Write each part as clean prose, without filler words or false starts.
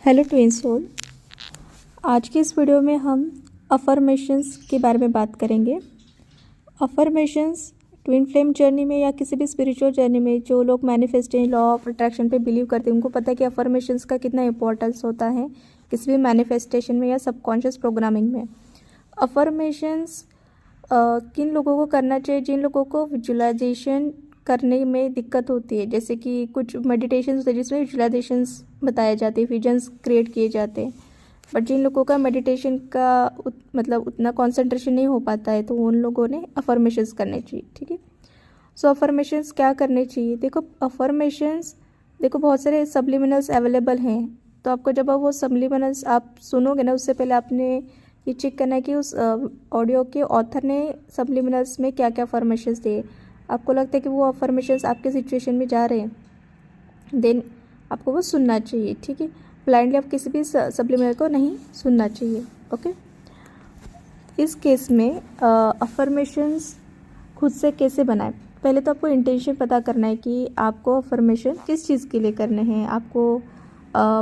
Hello twin soul. आज की इस वीडियो में हम अफर्मेशंस के बारे में बात करेंगे। अफर्मेशंस ट्विन फ्लेम जर्नी में या किसी भी स्पिरिचुअल जर्नी में जो लोग मैनिफेस्टिंग लॉ ऑफ अट्रैक्शन पे बिलीव करते हैं उनको पता है कि अफर्मेशंस का कितना इंपॉर्टेंस होता है किसी भी मैनिफेस्टेशन में या सबकॉन्शियस प्रोग्रामिंग में। अफर्मेशंस किन लोगों को करना चाहिए? जिन लोगों को विजुअलाइजेशन करने में दिक्कत होती है, जैसे कि कुछ मेडिटेशन होते हैं जिसमें विजुअलाइजेशंस बताए जाते हैं, विजन्स क्रिएट किए जाते हैं, बट जिन लोगों का मेडिटेशन का उतना कंसंट्रेशन नहीं हो पाता है तो उन लोगों ने अफर्मेशंस करने चाहिए। ठीक है, सो अफर्मेशंस क्या करने चाहिए? देखो, अफर्मेशंस बहुत सारे सब्लिमिनल्स अवेलेबल हैं, तो आपको जब वो सब्लिमिनल्स आप सुनोगे ना, उससे पहले आपने ये चेक करना है कि उस ऑडियो के ऑथर ने सब्लिमिनल्स में क्या क्या अफर्मेशंस दिए। आपको लगता है कि वो अफर्मेशंस आपके सिचुएशन में जा रहे हैं, देन आपको वो सुनना चाहिए। ठीक है, ब्लाइंडली आप किसी भी सप्लीमेंट को नहीं सुनना चाहिए। ओके, इस केस में अफर्मेशंस खुद से कैसे बनाएं? पहले तो आपको इंटेंशन पता करना है कि आपको अफर्मेशन किस चीज़ के लिए करने हैं। आपको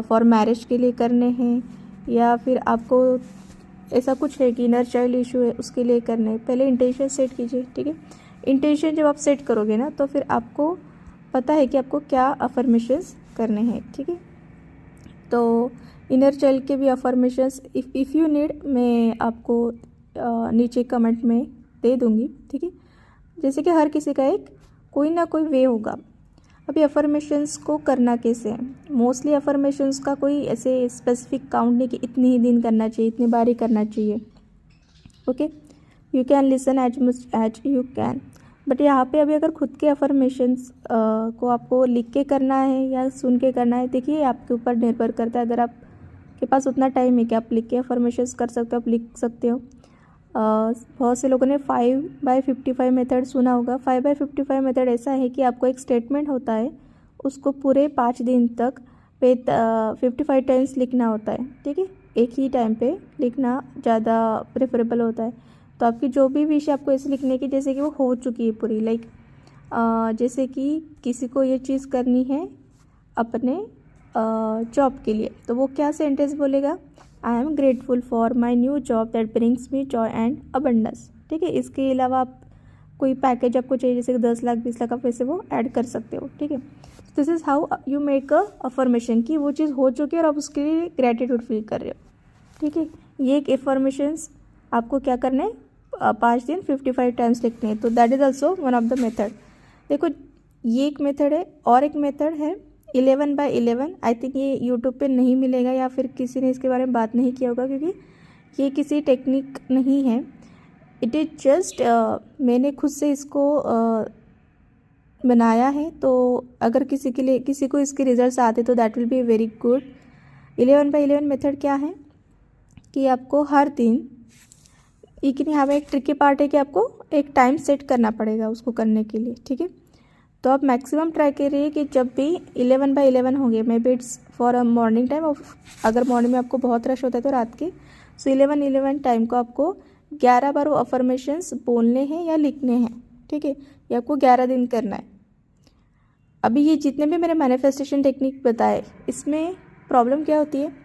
फॉर मैरिज के लिए करने हैं या फिर आपको ऐसा कुछ है कि इनर चाइल्ड इशू है उसके लिए करने हैं। पहले इंटेंशन सेट कीजिए। ठीक है, इंटेंशन जब आप सेट करोगे ना तो फिर आपको पता है कि आपको क्या अफर्मेशंस करने हैं। ठीक है, तो इनर चाइल्ड के भी अफर्मेशंस इफ़ यू नीड मैं आपको नीचे कमेंट में दे दूँगी। ठीक है, जैसे कि हर किसी का एक कोई ना कोई वे होगा। अभी अफर्मेशंस को करना कैसे है? मोस्टली अफर्मेशंस का कोई ऐसे स्पेसिफिक काउंट नहीं कि इतनी ही दिन करना चाहिए, इतनी बार ही करना चाहिए। Okay, you can listen as much as you can, but यहाँ पे अभी अगर खुद के अफर्मेशंस को आपको लिख के करना है या सुन के करना है, देखिए आपके ऊपर निर्भर करता है। अगर आपके पास उतना टाइम है कि आप लिख के अफर्मेशंस कर सकते हो, आप लिख सकते हो। बहुत से लोगों ने 5/55 मेथड सुना होगा। 5/55 मेथड ऐसा है कि आपको एक स्टेटमेंट होता है, उसको पूरे 5 दिन तक 55 टाइम्स लिखना होता है। ठीक है, एक ही टाइम पे लिखना ज़्यादा प्रेफरेबल होता है। तो आपकी जो भी विश आपको ऐसे लिखने की जैसे कि वो हो चुकी है पूरी, लाइक जैसे कि किसी को ये चीज़ करनी है अपने जॉब के लिए, तो वो क्या सेंटेंस बोलेगा? आई am grateful for my new job that brings me Joy and abundance. ठीक है, इसके अलावा आप कोई पैकेज आपको चाहिए जैसे कि 10 लाख 20 लाख, आप वैसे वो ऐड कर सकते हो। ठीक है, this is how you make a affirmation कि वो चीज़ हो चुकी है और आप उसके लिए ग्रेटिट्यूड फील कर रहे हो। ठीक है, ये एक अफर्मेशंस आपको क्या करना है? 5 दिन 55 टाइम्स लिखने हैं, तो that is also one of the method. देखो, ये एक मेथड है और एक मेथड है 11/11। आई थिंक ये यूट्यूब पे नहीं मिलेगा या फिर किसी ने इसके बारे में बात नहीं किया होगा, क्योंकि ये किसी टेक्निक नहीं है। इट इज़ जस्ट मैंने खुद से इसको बनाया है, तो अगर किसी को इसके रिजल्ट्स आते तो that will be very good. 11/11 method क्या है कि आपको हर दिन, लेकिन यहाँ पे एक ट्रिकी पार्ट है कि आपको एक टाइम सेट करना पड़ेगा उसको करने के लिए। ठीक है, तो आप मैक्सिमम ट्राई करिए कि जब भी 11/11 होंगे, may be it's for a morning time, और अगर मॉर्निंग में आपको बहुत रश होता है तो रात के, सो 11/11 टाइम को आपको 11 बार वो अफर्मेशंस बोलने हैं या लिखने हैं। ठीक है, ये आपको 11 दिन करना है। अभी ये जितने भी मैंने मैनिफेस्टेशन टेक्निक बताए, इसमें प्रॉब्लम क्या होती है?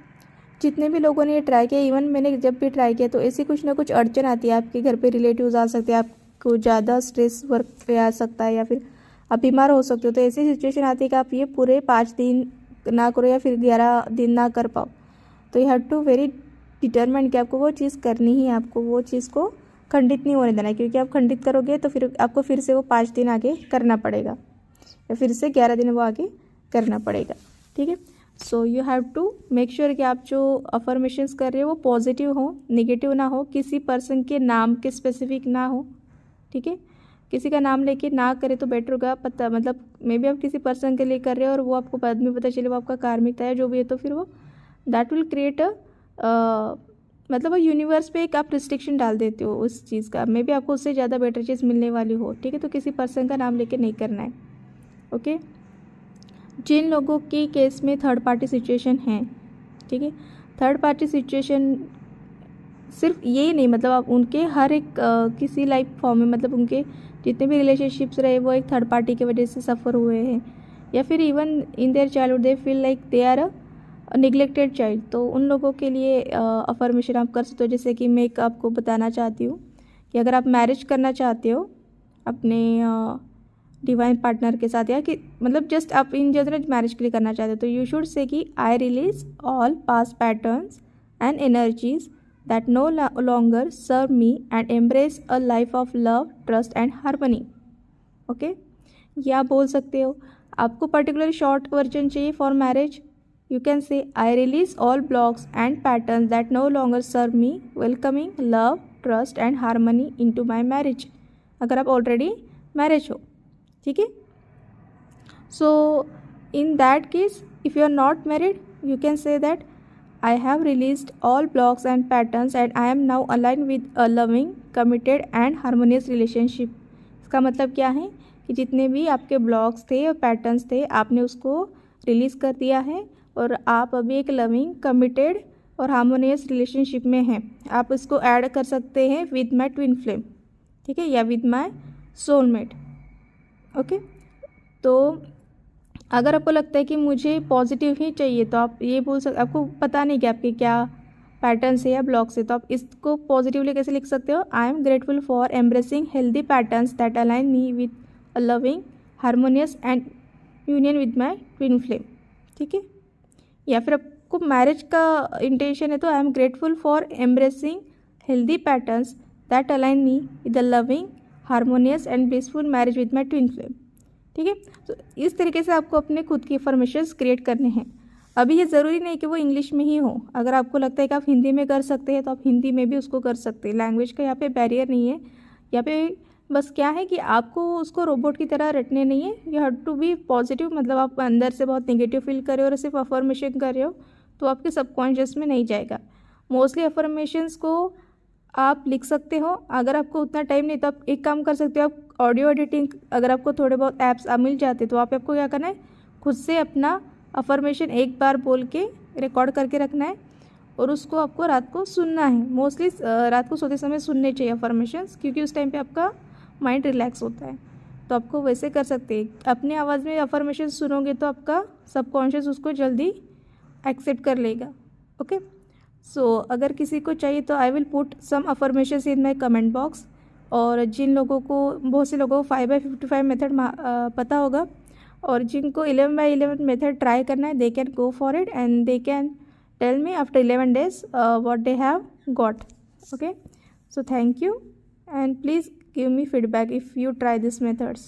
जितने भी लोगों ने ये ट्राई किया, इवन मैंने जब भी ट्राई किया, तो ऐसी कुछ ना कुछ अड़चन आती है। आपके घर पे रिलेटिव्स आ सकते हैं, आपको ज़्यादा स्ट्रेस वर्क पे आ सकता है, या फिर आप बीमार हो सकते हो। तो ऐसी सिचुएशन आती है कि आप ये पूरे 5 दिन ना करो या फिर 11 दिन ना कर पाओ, तो you have to very determine कि आपको वो चीज़ करनी ही है, आपको वो चीज़ को खंडित नहीं होने देना है, क्योंकि आप खंडित करोगे तो फिर आपको फिर से वो 5 दिन आगे करना पड़ेगा या फिर से 11 दिन वो आगे करना पड़ेगा। ठीक है, so you have to make sure कि आप जो अफर्मेशंस कर रहे हो वो पॉजिटिव हो, नेगेटिव ना हो, किसी पर्सन के नाम के स्पेसिफिक ना हो। ठीक है, किसी का नाम लेके ना करे तो बेटर होगा। पता मे बी आप किसी पर्सन के लिए कर रहे हो और वो आपको बाद में पता चले वो आपका कार्मिक था या जो भी है, तो फिर वो दैट विल क्रिएट वो यूनिवर्स पे एक आप रिस्ट्रिक्शन डाल देते हो उस चीज़ का। मे बी आपको उससे ज़्यादा बेटर चीज़ मिलने वाली हो। ठीक है, तो किसी पर्सन का नाम लेके नहीं करना है। ओके, जिन लोगों के केस में थर्ड पार्टी सिचुएशन है, ठीक है, थर्ड पार्टी सिचुएशन सिर्फ ये नहीं, आप उनके हर एक किसी लाइफ फॉर्म में, उनके जितने भी रिलेशनशिप्स रहे वो एक थर्ड पार्टी की वजह से सफ़र हुए हैं, या फिर even in their childhood they feel like they are neglected child, तो उन लोगों के लिए अफर्मेशन आप कर सकते हो। जैसे कि मैं एक आपको बताना चाहती हूँ कि अगर आप मैरिज करना चाहते हो अपने डिवाइन पार्टनर के साथ, या कि मतलब जस्ट आप इन जनरल मैरिज के लिए करना चाहते हो, तो you should say that I release all past patterns and energies that no longer serve me and embrace a life of love, trust and harmony. Okay, ये आप बोल सकते हो। आपको पर्टिकुलर शॉर्ट वर्जन चाहिए for marriage, you can say I release all blocks and patterns that no longer serve me, welcoming love, trust and harmony into my marriage। अगर आप already marriage हो, ठीक है। So in that case if you are not married, you can say that I have released all blocks and patterns and I am now align with a loving, committed and harmonious relationship. इसका मतलब क्या है कि जितने भी आपके blocks थे और पैटर्न्स थे, आपने उसको रिलीज़ कर दिया है और आप अभी एक लविंग, कमिटेड और हार्मोनियस रिलेशनशिप में हैं। आप इसको ऐड कर सकते हैं विद माई ट्विन फ्लेम, ठीक है, या विद माई सोलमेट। ओके, तो अगर आपको लगता है कि मुझे पॉजिटिव ही चाहिए, तो आप ये बोल सकते, आपको पता नहीं कि आपके क्या पैटर्न्स है या ब्लॉक्स है, तो आप इसको पॉजिटिवली कैसे लिख सकते हो, I am grateful for embracing healthy patterns that align me with a loving, harmonious and union with my twin flame, ठीक है। या फिर आपको मैरिज का इंटेंशन है, तो I am grateful for embracing healthy patterns that align me with the loving, harmonious and blissful marriage with my twin flame, ठीक है। तो इस तरीके से आपको अपने खुद की अफर्मेशंस क्रिएट करने हैं। अभी ये ज़रूरी नहीं कि वो इंग्लिश में ही हो, अगर आपको लगता है कि आप हिंदी में कर सकते हैं तो आप हिंदी में भी उसको कर सकते हैं। लैंग्वेज का यहाँ पे बैरियर नहीं है, यहाँ पे बस क्या है कि आपको उसको रोबोट की तरह रटने नहीं है। You have to be positive, मतलब आप अंदर से बहुत नेगेटिव फील कर रहे हो और सिर्फ अफर्मेशन कर रहे हो तो आपके सबकॉन्शियस में नहीं जाएगा। मोस्टली अफर्मेशंस को आप लिख सकते हो। अगर आपको उतना टाइम नहीं तो आप एक काम कर सकते हो, आप ऑडियो एडिटिंग, अगर आपको थोड़े बहुत ऐप्स मिल जाते तो आपको क्या करना है, खुद से अपना अफर्मेशन एक बार बोल के रिकॉर्ड करके रखना है और उसको आपको रात को सुनना है। मोस्टली रात को सोते समय सुनने चाहिए अफर्मेशंस, क्योंकि उस टाइम पे आपका माइंड रिलैक्स होता है। तो आपको वैसे कर सकते हैं, अपनी आवाज़ में अफर्मेशन सुनोगे तो आपका सबकॉन्शियस उसको जल्दी एक्सेप्ट कर लेगा। ओके, सो अगर किसी को चाहिए तो I will put some affirmations in my comment box. और जिन लोगों को, बहुत से लोगों को 5x55 मेथड पता होगा और जिनको 11x11 मेथड ट्राई करना है, they can go for it and they can tell me after 11 days what they have got. Okay, so thank you and please give me feedback if you try these methods.